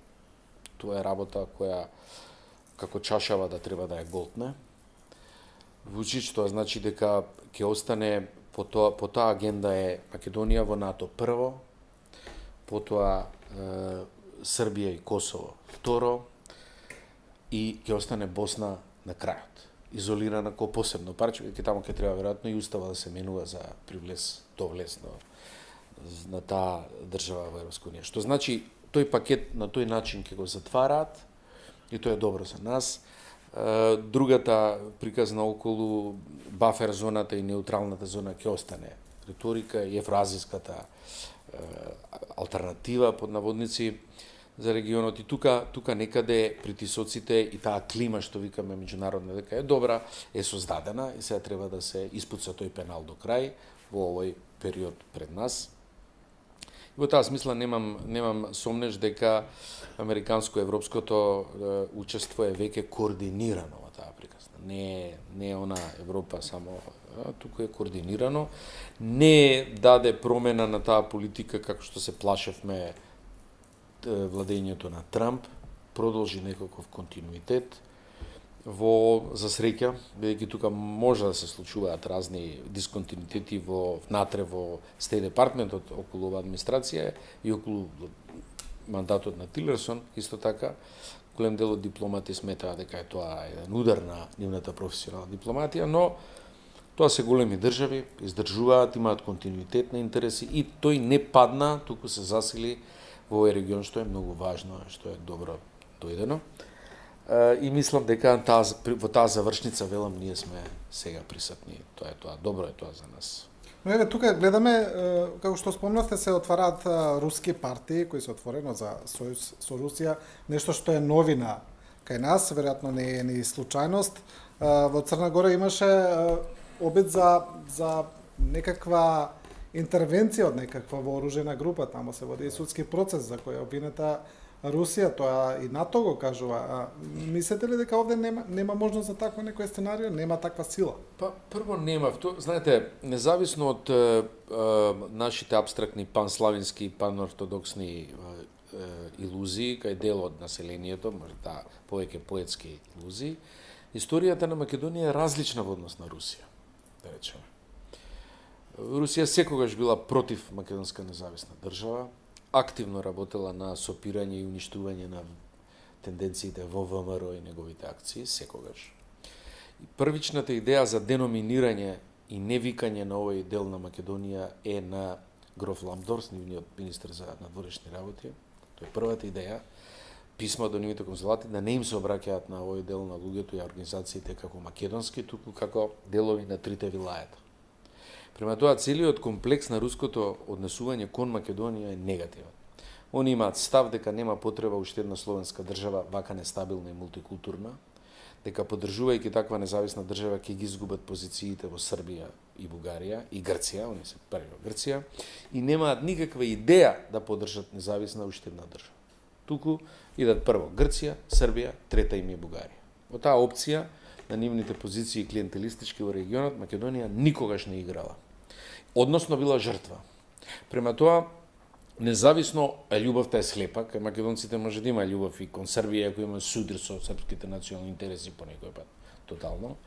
тоа е работа која како чашава да треба да ја голтне. Вучич, тоа значи дека ќе остане по таа агенда е Македонија во НАТО прво, потоа Србија и Косово второ, и ќе остане Босна на крајот, изолирана ко посебно парче, ќе таму ќе треба веројатно и устава да се менува за довлез на таа држава во Европска унија. Што значи тој пакет на тој начин ќе го затвараат и тоа е добро за нас. Другата приказна околу бафер зоната и неутралната зона ќе остане реторика и евроазиската алтернатива под наводници. за регионот и тука некаде притисоците и таа клима што викаме меѓународна дека е добра, е создадена и сега треба да се испуца тој пенал до крај во овој период пред нас. И во таа смисла немам сомнеш дека американско-европското учество е веќе координирано во таа приказна. Не е она Европа само, тука е координирано. Не даде промена на таа политика како што се плашевме владењето на Трамп, продолжи некаков континуитет за среќа, бидејќи тука може да се случуваат разни дисконтинуитети внатре во Стејт департментот околу оваа администрација и околу мандатот на Тилерсон, исто така голем дел од дипломати сметаа дека е тоа еден удар на нивната професионална дипломатија, но тоа се големи држави, издржуваат, имаат континуитет на интереси и тој не падна, туку се засили во овој регион, што е многу важно, што е добро дојдено. И мислам дека во таа завршница, велам, ние сме сега присутни. Тоа е тоа, добро е тоа за нас. Но еве тука гледаме, како што спомнавте, се отвараат руски партии кои се отворено за сојуз со Русија, нешто што е новина кај нас, веројатно не е ни случајност. Во Црна Гора имаше обид за некаква интервенција од некаква вооружена група, тамо се води и судски процес за кој е обвинета Русија, тоа и НАТО го кажува. Мислите ли дека овде нема можност за такво некој сценарио, нема таква сила? Па прво нема, знаете, независно од нашите абстрактни панславински и панортодоксни илузии кај дел од населението, може да повеќе поетски илузии, историјата на Македонија е различна во однос на Русија, да речеме. Русија секогаш била против македонска независна држава, активно работела на сопирање и уништување на тенденциите во ВМРО и неговите акции, секогаш. И првичната идеја за деноминирање и невикање на овој дел на Македонија е на гроф Ламдорс, нивниот министер за надворешни работи. Тоа е првата идеја. Писма до нивните конзулати да не им се обраќаат на овој дел на луѓето и организациите како македонски, туку како делови на трите вилаета. Према тоа, целиот комплекс на руското однесување кон Македонија е негативен. Они имаат став дека нема потреба уште една словенска држава, вака нестабилна и мултикултурна, дека поддржувајќи таква независна држава ќе ги изгубат позициите во Србија и Бугарија и Грција, они се први во Грција, и немаат никаква идеја да поддржат независна уште една држава. Туку идат прво Грција, Србија, трета им е Бугарија. Во таа опција на нивните позиции клиентелистички во регионот, Македонија никогаш не играла. Односно била жртва. Према тоа, независно, љубовта е слепа, кај македонците може да има љубов и кон Србија, ако има судир со српските национални интереси по некој пат, тотално,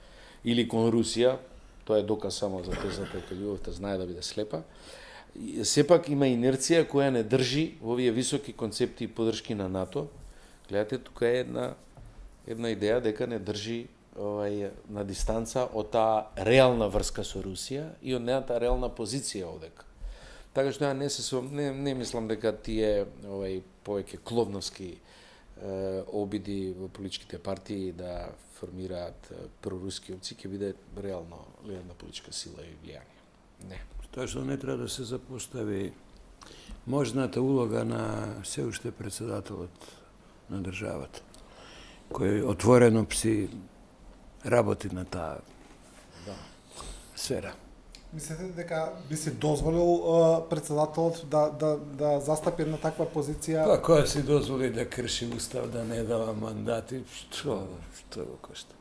или кон Русија, тоа е доказ само за тезата дека љубовта знае да биде слепа. Сепак има инерција која не држи во овие високи концепти и поддршки на НАТО. Гледате, тука е една идеја дека не држи на дистанца од таа реална врска со Русија и од нејата реална позиција одека. Така што ја не мислам дека тие повеќе кловновски обиди во политичките партии да формираат проруски опции ќе биде реално една политичка сила и влијание. Не. Тоа што не треба да се запостави можната улога на се уште председателот на државата, кој отворено си работи на таа сфера. Мислите дека би се дозволил председателот да застапи на таква позиција? Па која си дозволи да крши устав, да не дава мандати, што го кошта?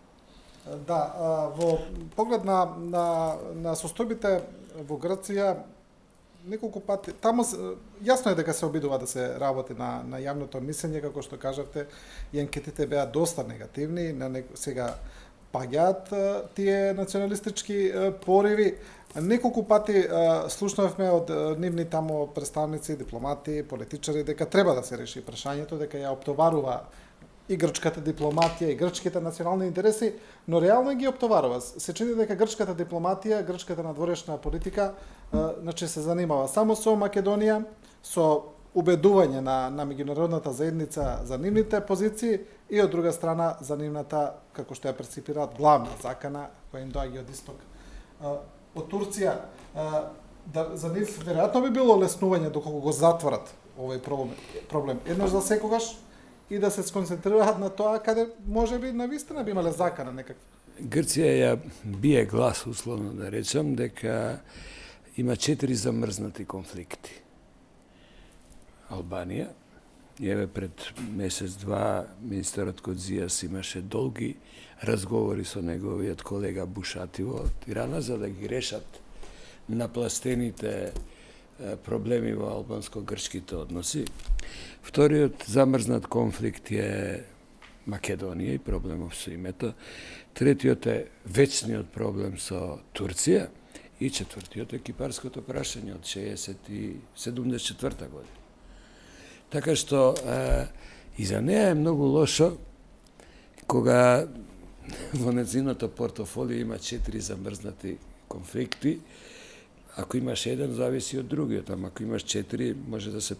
Да, во поглед на состојбите во Грција, неколку пати, таму јасно е дека се обидува да се работи на јавното мислење, како што кажавте, и анкетите беа доста негативни, сега паѓаат тие националистички пориви. Неколку пати слушнавме од нивни тамо представници, дипломати, политичари, дека треба да се реши прашањето, дека ја оптоварува и грчката дипломатија, и грчките национални интереси, но реално ги оптоварува. Се чини дека грчката дипломатија, грчката надворешна политика, значи се занимава само со Македонија, со убедување на меѓународната заедница за нивните позиции и од друга страна за нивната, како што ја перципираат, главна закана која им доаѓа од исток. Од Турција, За нив веројатно би било леснување доколку го затворат овој проблем. Еднаш за секогаш и да се сконцентрираат на тоа каде можеби навистина би имале закана некаква. Грција ја бие глас, условно да речам, дека има 4 замрзнати конфликти. Албанија, и еве пред месец-два министерот Кодзијас имаше долги разговори со неговиот колега Бушати во Тирана за да ги решат напластените проблеми во албанско-грчките односи. Вториот замрзнат конфликт е Македонија и проблемов со името. Третиот е вечниот проблем со Турција и четвртиот е кипарското прашање од 74 година. Така што и за неа е многу лошо кога во нејзиното портофолио има 4 замрзнати конфликти. Ако имаш еден, зависи од другиот, ама ако имаш 4, може да се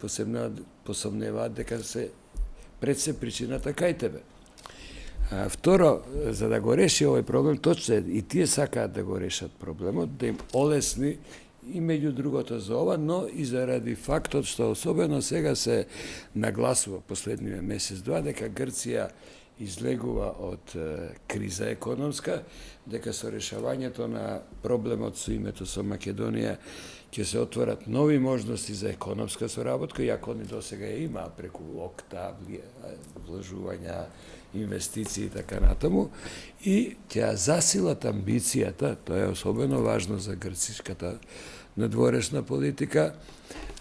посомневаат дека се пред се причината кај тебе. Второ, за да го реши овој проблем, точно и тие сакаат да го решат проблемот, да им олесни и меѓу другото за ова, но и заради фактот што особено сега се нагласува последниот месец-два дека Грција излегува од криза економска, дека со решавањето на проблемот со името со Македонија ќе се отворат нови можности за економска соработка, иако они досега ја има преку ОКТА, вложувања, инвестиции и така натаму, и ќе засилат амбицијата, тоа е особено важно за грцишката надворешна политика,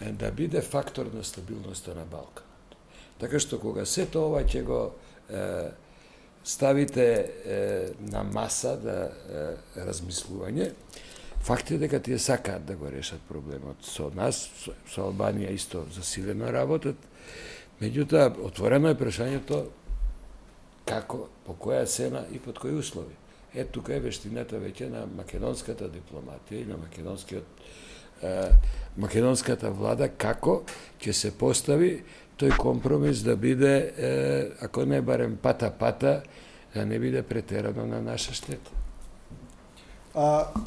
да биде фактор на стабилноста на Балканот. Така што кога сето ова ќе го ставите на маса да размислување, факт е дека тие сакаат да го решат проблемот со нас, со Албанија исто засилено работат, меѓутоа отворено е прашањето како, по која цена и под кои услови. Тука е вештината веќе на македонската дипломатија и на македонската влада како ќе се постави тој компромис да биде, ако не барем пата, да не биде претерано на наша штета.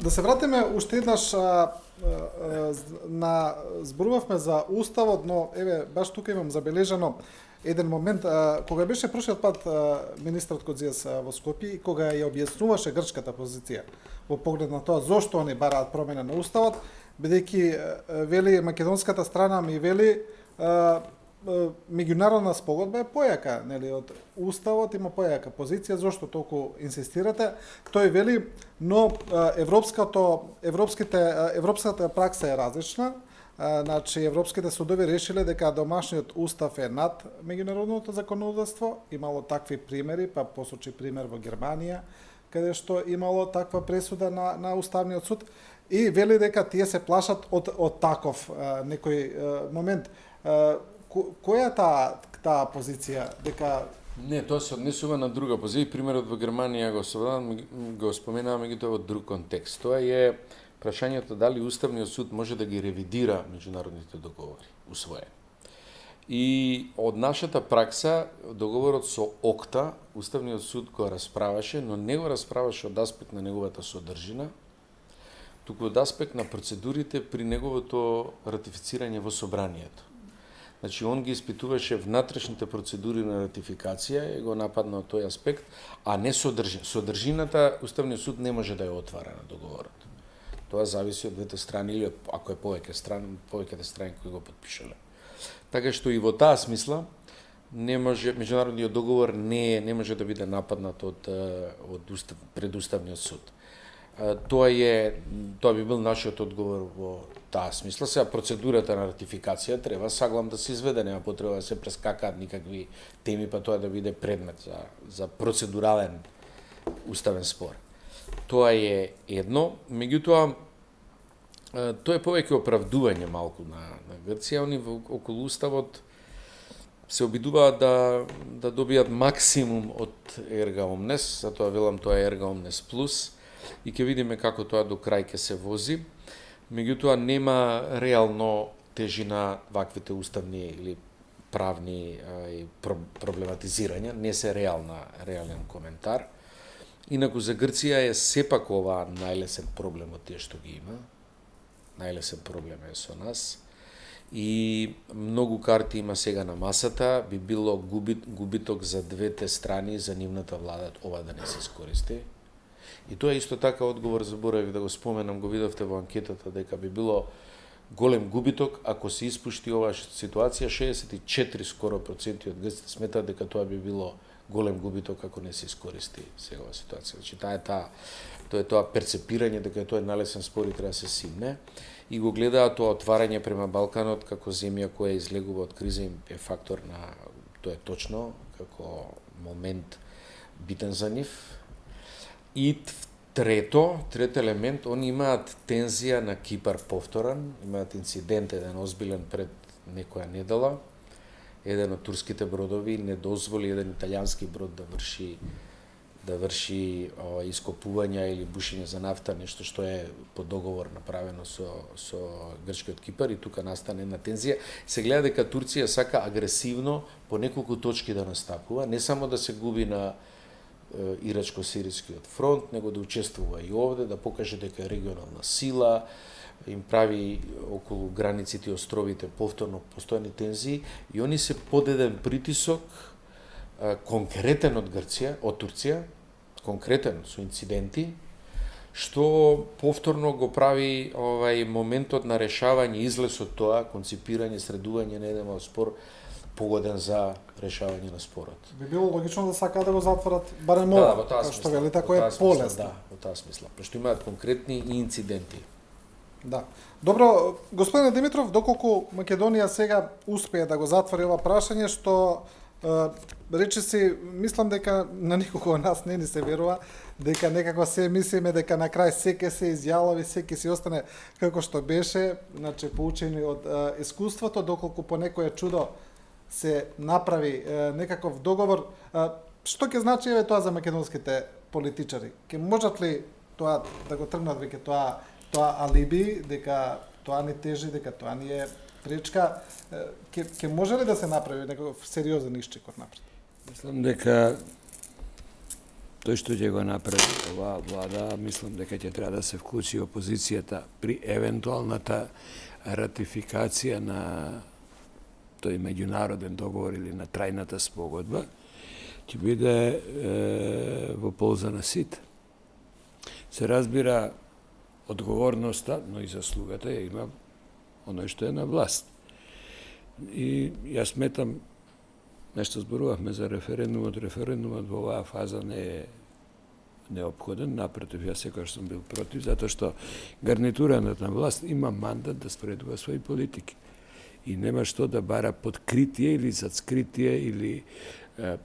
Да се вратиме уште еднаш зборувавме за уставот, но еве баш тука имам забележано еден момент кога беше прошлиот пат министерот Кодзијас во Скопје и кога ја објаснуваше грчката позиција во поглед на тоа зошто они бараат промена на уставот, бидејќи вели македонската страна ми вели меѓународна спогодба е појака, нели, од уставот има појака позиција, зошто толку инсистирате? Тој вели, но европската пракса е различна. Значи, европските судови решиле дека домашниот устав е над меѓународното законодавство. Имало такви примери, па посочи пример во Германија, каде што имало таква пресуда на Уставниот суд. И вели дека тие се плашат од таков некој момент. Која е таа позиција? Дека Не, тоа се однесува на друга позиција. Примерот во Германија го споменавам, меѓутоа во друг контекст. Тоа е прашањето дали Уставниот суд може да ги ревидира меѓународните договори усвоени. И од нашата пракса, договорот со ОКТА, Уставниот суд го расправаше, но не го расправаше од аспект на неговата содржина, туку од аспект на процедурите при неговото ратифицирање во собранието. Значи, он ги испитуваше внатрешните процедури на ратификација и го нападна од тој аспект, а не содржина. Содржината Уставниот суд не може да ја отвара на договорот. Тоа зависи од двете страни или ако е повеќите страни кои го подпишале. Така што и во таа смисла меѓународниот договор не може да биде нападнат од предуставниот суд. Тоа би бил нашиот одговор во таа смисла. Сега процедурата на ратификација треба саглам да се изведе, нема потреба да се прескакаат никакви теми, па тоа да биде предмет за процедурален уставен спор. Тоа е едно, меѓутоа тоа е повеќе оправдување малку на Грција. Они околу уставот се обидуваат да добијат максимум од Ерга Омнес, затоа велам тоа е Ерга Омнес плюс, и ќе видиме како тоа до крај ќе се вози. Меѓутоа нема реално тежина ваквите уставни или правни проблематизирања, не се реален коментар. Инаку за Грција е сепак ова најлесен проблем од тие што ги има. најлесен проблем е со нас. И многу карти има сега на масата, би било губиток за двете страни, за нивната влада ова да не се искористи. И тоа е исто така одговор, заборавив да го споменам, го видовте во анкетата, дека би било голем губиток ако се испушти оваа ситуација. 64 скоро проценти од грците сметаат дека тоа би било голем губиток ако не се искористи сега оваа ситуација. Значи тоа е тоа перцепирање дека тоа е налесен спор и треба да се симне. И го гледаат тоа отварање према Балканот како земја која излегува од криза е фактор на, тоа е точно, како момент битен за нив. И трет елемент, они имаат тензија на Кипар повторен, имаат инцидент еден озбилен пред некоја недела. Еден од турските бродови не дозволи еден италијански брод да врши ископувања или бушење за нафта, нешто што е по договор направено со грчкиот Кипар, и тука настане една тензија. Се гледа дека Турција сака агресивно по неколку точки да настапува, не само да се губи на ирачко-сирискиот фронт, него да учествува и овде, да покаже дека е регионална сила, им прави околу границите и островите повторно постојани тензии, и они се под еден притисок конкретен од Турција, конкретен со инциденти, што повторно го прави моментот на решавање, излез од тоа, конципирање, средување на еден спор погоден за решавање на спорот. Би било логично да сакаат да го затворат барем ова, како што велите, ако е полесно. Да, во таа смисла, пошто имаат конкретни инциденти. Да. Добро, господине Димитров, доколку Македонија сега успее да го затвори ова прашање, што речиси, мислам дека на никого од нас не ни се верува, дека некако се мислиме дека на крај секе се изјави, секе си остане како што беше, значи поучени од искуството, доколку по некое чудо се направи некаков договор. Што ќе значи тоа за македонските политичари? Ќе можат ли тоа да го тргнат веќе тоа алиби, дека тоа не тежи, дека тоа не е пречка? Ќе може ли да се направи некаков сериозен исчекор напред? Мислам дека тој што ќе го направи оваа влада, мислам дека ќе треба да се вклучи опозицијата при евентуалната ратификација на тој меѓународен договор или на трајната спогодба, ќе биде во полза на сите. Се разбира, одговорноста, но и заслугата ја има оној што е на власт. И јас сметам, нешто зборувавме за референдумот во оваа фаза не е неопходен, напротив, јас секогаш сум бил против, затоа што гарнитурата на власт има мандат да спредува своји политики. И нема што да бара подкритие или зад скритие или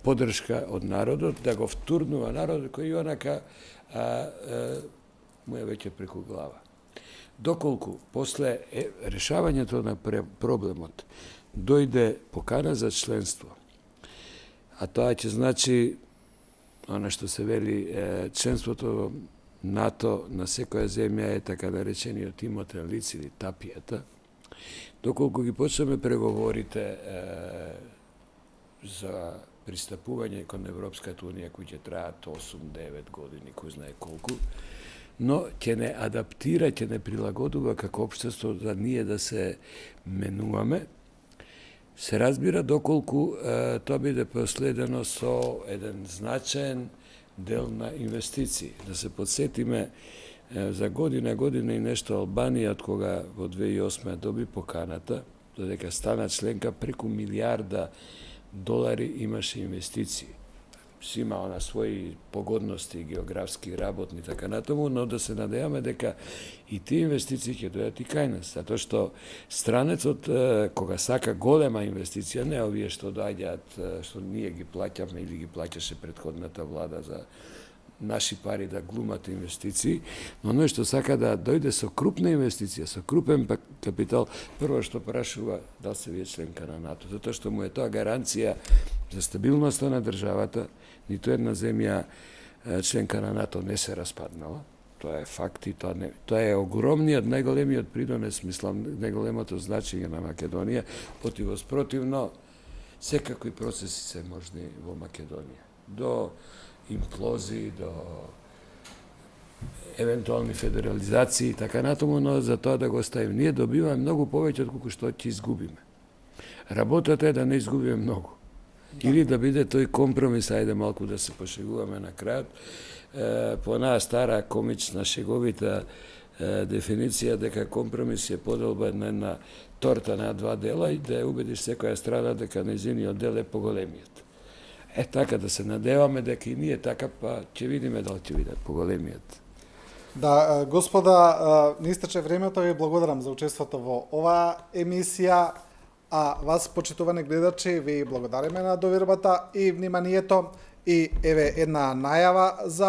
поддршка од народот, да го втурнува народот кој онака му е веќе преку глава. Доколку после решавањето на проблемот дојде покана за членство, а тоа ќе значи она што се вели членството во НАТО на секоја земја е така наречениот имотен лиц или тапијата, доколку ги почнеме преговорите за пристапување кон Европската унија, кои ќе траат 8-9 години, кој знае колку, но ќе не адаптира, ќе не прилагодува како општество за ние да се менуваме, се разбира доколку тоа биде последено со еден значаен дел на инвестиции. Да се подсетиме за година и нешто Албанија, од кога во 2008 доби поканата, додека стана членка, преку $1 милиарди имаше инвестиции. Си има на своји погодности, географски, работни, така натаму, но да се надеваме дека и тие инвестиции ќе дојдат и кај нас, затоа што странецот, кога сака голема инвестиција, не овие што доаѓаат, што ние ги плаќаме или ги плаќаше претходната влада за наши пари да глумат инвестиции, но оној што сака да дојде со крупна инвестиција, со крупен капитал, прво што прашува дали се вие членка на НАТО, затоа што му е тоа гаранција за стабилноста на државата. Ниту една земја членка на НАТО не се распаднала. Тоа е факт и тоа е огромниот, најголемиот придонес, мислам, најголемото значење на Македонија, противно секакви процеси се можни во Македонија. До имплозии, до евентуални федерализации и така натаму, но за тоа да го оставим. Ние добиваме многу повеќе од колку што ќе изгубиме. Работата е да не изгубиме многу. Или да биде тој компромис, ајде малку да се пошегуваме на крајот, по онаа стара комична шеговита дефиниција дека компромис е поделба на една торта на два дела и да ја убедиш секоја страна дека нејзиниот дел е поголемиот. Така да се надеваме дека и ние така, па ќе видиме дали ќе биде поголемиот. Да, господа, не истече времето, ви благодарам за учеството во оваа емисија, а вас, почитувани гледачи, ви благодариме на довербата и вниманието, и еве една најава за